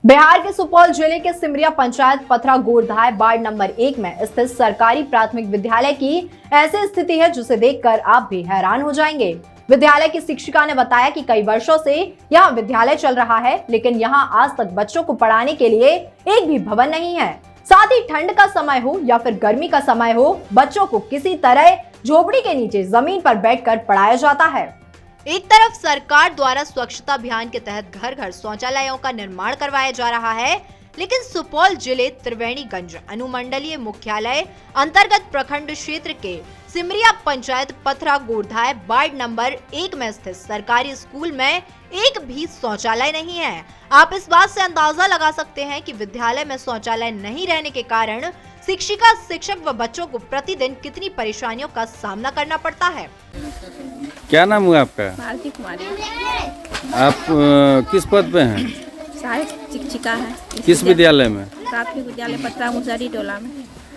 बिहार के सुपौल जिले के सिमरिया पंचायत पथरा गोरधाय वार्ड नंबर 1 में स्थित सरकारी प्राथमिक विद्यालय की ऐसी स्थिति है जिसे देखकर आप भी हैरान हो जाएंगे। विद्यालय की शिक्षिका ने बताया कि कई वर्षों से यहाँ विद्यालय चल रहा है, लेकिन यहाँ आज तक बच्चों को पढ़ाने के लिए एक भी भवन नहीं है। साथ ही ठंड का समय हो या फिर गर्मी का समय हो, बच्चों को किसी तरह झोपड़ी के नीचे जमीन पर बैठकर पढ़ाया जाता है। एक तरफ सरकार द्वारा स्वच्छता अभियान के तहत घर घर शौचालयों का निर्माण करवाया जा रहा है, लेकिन सुपौल जिले त्रिवेणीगंज अनुमंडलीय मुख्यालय अंतर्गत प्रखंड क्षेत्र के सिमरिया पंचायत पथरा गोरधाय वार्ड नंबर 1 में स्थित सरकारी स्कूल में एक भी शौचालय नहीं है। आप इस बात से अंदाजा लगा सकते हैं कि विद्यालय में शौचालय नहीं रहने के कारण शिक्षिका, शिक्षक व बच्चों को प्रतिदिन कितनी परेशानियों का सामना करना पड़ता है। क्या नाम हुआ आपका? मालती कुमारी। आप किस पद पे हैं? सहायक शिक्षिका है। किस विद्यालय में? प्राथमिक विद्यालय पथरा मुसहरी टोला में।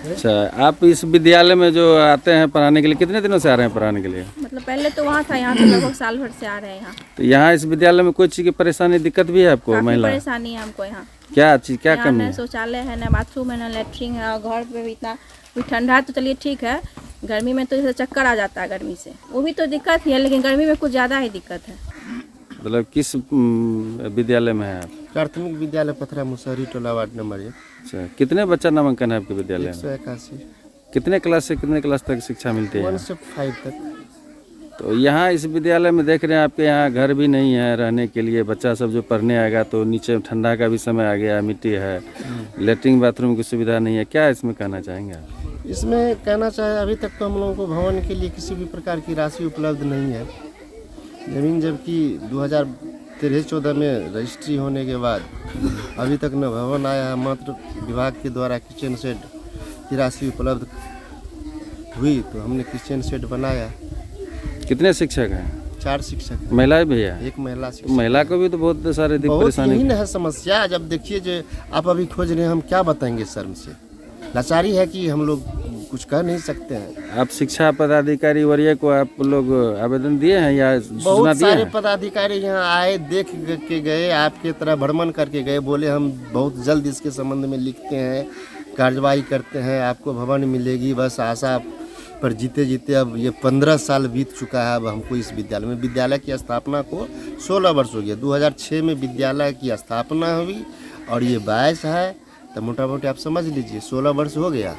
अच्छा, आप इस विद्यालय में जो आते हैं पढ़ाने के लिए, कितने दिनों से आ रहे हैं पढ़ाने के लिए? मतलब पहले तो वहाँ था, यहाँ तो लगभग साल भर से आ रहे हैं यहाँ। तो यहाँ इस विद्यालय में कोई चीज़ की परेशानी, दिक्कत भी है आपको? काफी महिला परेशानी है हमको यहाँ। क्या चीज़, क्या यहाँ कमी न है? शौचालय है, न बाथरूम है, न लेटरिन है, और घर पे भी इतना ठंडा है तो चलिए ठीक है, गर्मी में तो चक्कर आ जाता है गर्मी से, वो भी तो दिक्कत ही है, लेकिन गर्मी में कुछ ज़्यादा ही दिक्कत है। मतलब किस विद्यालय में है आप? प्राथमिक विद्यालय पथरा मुसहरी टोला वार्ड नंबर 1। अच्छा, कितने बच्चा नामांकन है आपके विद्यालय में? 181। कितने क्लास से कितने क्लास तक शिक्षा मिलती है? 1 से 5 तक। तो यहाँ इस विद्यालय में देख रहे हैं आपके यहाँ घर भी नहीं है रहने के लिए। बच्चा सब जो पढ़ने आएगा तो नीचे ठंडा का भी समय आ गया, मिट्टी है, लेटरिन बाथरूम की सुविधा नहीं है। क्या इसमें कहना चाहेंगे आप? इसमें कहना चाहे, अभी तक तो हम लोगों को भवन के लिए किसी भी प्रकार की राशि उपलब्ध नहीं है। जमीन जबकि 2013-14 में रजिस्ट्री होने के बाद अभी तक न भवन आया है, मात्र विभाग के द्वारा किचन शेड की राशि उपलब्ध हुई तो हमने किचन शेड बनाया। कितने शिक्षक हैं? 4 शिक्षक। महिला भी है? 1 महिला शिक्षक। महिला को भी तो बहुत सारे बहुत परेशानी यही न है समस्या। जब देखिए जो आप अभी खोज रहे हैं, हम क्या बताएंगे शर्म से। लाचारी है कि हम लोग कुछ कह नहीं सकते हैं। आप शिक्षा पदाधिकारी वरीय को आप लोग आवेदन दिए हैं या सूचना बहुत दिए सारे हैं? पदाधिकारी यहाँ आए, देख के गए, आपके तरह भ्रमण करके गए, बोले हम बहुत जल्द इसके संबंध में लिखते हैं, कार्रवाई करते हैं, आपको भवन मिलेगी। बस आशा पर जीते जीते अब ये 15 साल बीत चुका है। अब हमको इस विद्यालय की स्थापना को 16 वर्ष हो गया। 2006 में विद्यालय की स्थापना हुई और ये 22 है, तो मोटा मोटी आप समझ लीजिए 16 वर्ष हो गया।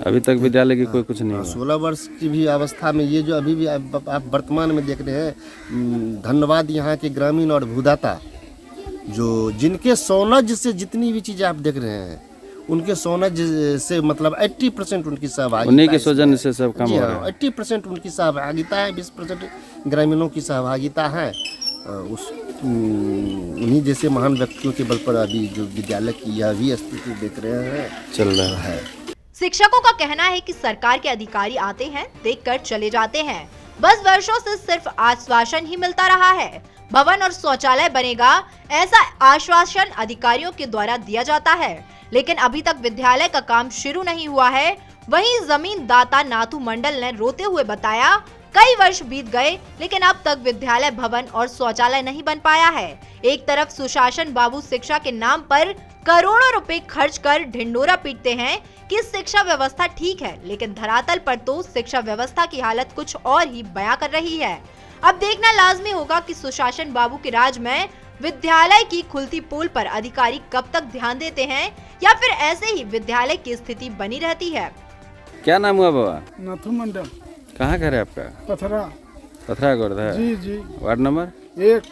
अभी तक विद्यालय की कोई कुछ नहीं हुआ। 16 वर्ष की भी अवस्था में ये जो अभी भी आप वर्तमान में देख रहे हैं, धन्यवाद यहाँ के ग्रामीण और भूदाता जो जिनके सोनज से जितनी भी चीज़ें आप देख रहे हैं, उनके सोनज से मतलब 80% उनकी सहभागिता, उन्हीं के सौजन्य से सब काम हो रहा है। 80% उनकी सहभागिता है, 20% ग्रामीणों की सहभागिता है। उन्हीं जैसे महान व्यक्तियों के बल पर अभी जो विद्यालय की यह भी स्थिति देख रहे हैं चल रहा है। शिक्षकों का कहना है कि सरकार के अधिकारी आते हैं, देखकर चले जाते हैं, बस वर्षों से सिर्फ आश्वासन ही मिलता रहा है। भवन और शौचालय बनेगा, ऐसा आश्वासन अधिकारियों के द्वारा दिया जाता है, लेकिन अभी तक विद्यालय का काम शुरू नहीं हुआ है। वहीं जमीन दाता नाथू मंडल ने रोते हुए बताया, कई वर्ष बीत गए लेकिन अब तक विद्यालय भवन और शौचालय नहीं बन पाया है। एक तरफ सुशासन बाबू शिक्षा के नाम पर करोड़ों रुपए खर्च कर ढिंडोरा पीटते हैं कि शिक्षा व्यवस्था ठीक है, लेकिन धरातल पर तो शिक्षा व्यवस्था की हालत कुछ और ही बयां कर रही है। अब देखना लाजमी होगा कि सुशासन बाबू के राज में विद्यालय की खुलती पोल पर अधिकारी कब तक ध्यान देते हैं या फिर ऐसे ही विद्यालय की स्थिति बनी रहती है। क्या नाम हुआ बाबा? नाथू मंडल। कहाँ घर है आपका? पथरा। पथरा गोरधाय। जी जी। Ward number 1।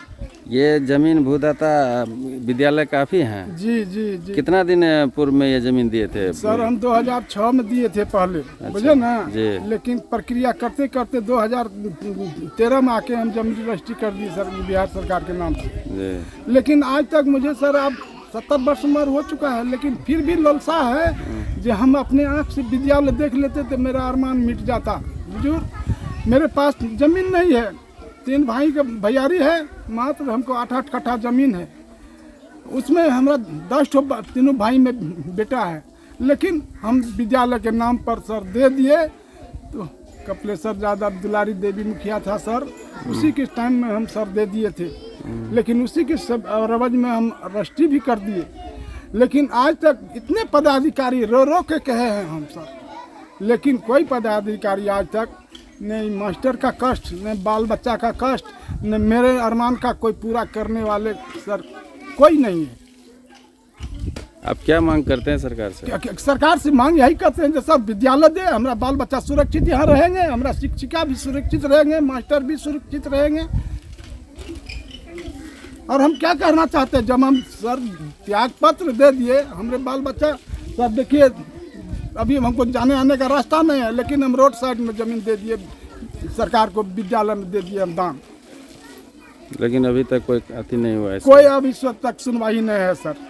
ये जमीन भूदाता विद्यालय काफी हैं? जी जी जी। कितना दिन पूर्व में ये जमीन दिए थे? सर हम 2006 में दिए थे पहले, बुझे ना जी। लेकिन प्रक्रिया करते करते 2013 में आके हम जमीन रजिस्ट्री कर दी सर, बिहार सरकार के नाम से जी। लेकिन आज तक मुझे सर अब 70 वर्ष उम्र हो चुका है, लेकिन फिर भी लालसा है जो हम अपने आँख से विद्यालय देख लेते तो मेरा अरमान मिट जाता। बुजुर्ग मेरे पास जमीन नहीं है, 3 भाई का भैयारी है, मात्र हमको 8-8 कट्ठा जमीन है, उसमें हमारा 10 तीनों भाई में बेटा है, लेकिन हम विद्यालय के नाम पर सर दे दिए तो कपिलेश्वर यादव दुलारी देवी मुखिया था सर, उसी के टाइम में हम सर दे दिए थे, लेकिन उसी के सब रवज में हम रजिस्ट्री भी कर दिए। लेकिन आज तक इतने पदाधिकारी रो रो के कहे हैं हम सर, लेकिन कोई पदाधिकारी आज तक न मास्टर का कष्ट, न बाल बच्चा का कष्ट, न मेरे अरमान का कोई पूरा करने वाले सर कोई नहीं है। आप क्या मांग करते हैं सरकार से? सरकार से मांग यही करते हैं, जैसा विद्यालय दे, हमारा बाल बच्चा सुरक्षित यहाँ रहेंगे, हमारा शिक्षिका भी सुरक्षित रहेंगे, मास्टर भी सुरक्षित रहेंगे। और हम क्या करना चाहते हैं, जब हम सर त्याग पत्र दे दिए, हमारे बाल बच्चा सर देखिए अभी हमको जाने आने का रास्ता नहीं है, लेकिन हम रोड साइड में ज़मीन दे दिए, सरकार को विद्यालय में दे दिए हम दान, लेकिन अभी तक कोई अति नहीं हुआ है। कोई अभी तक सुनवाई नहीं है सर।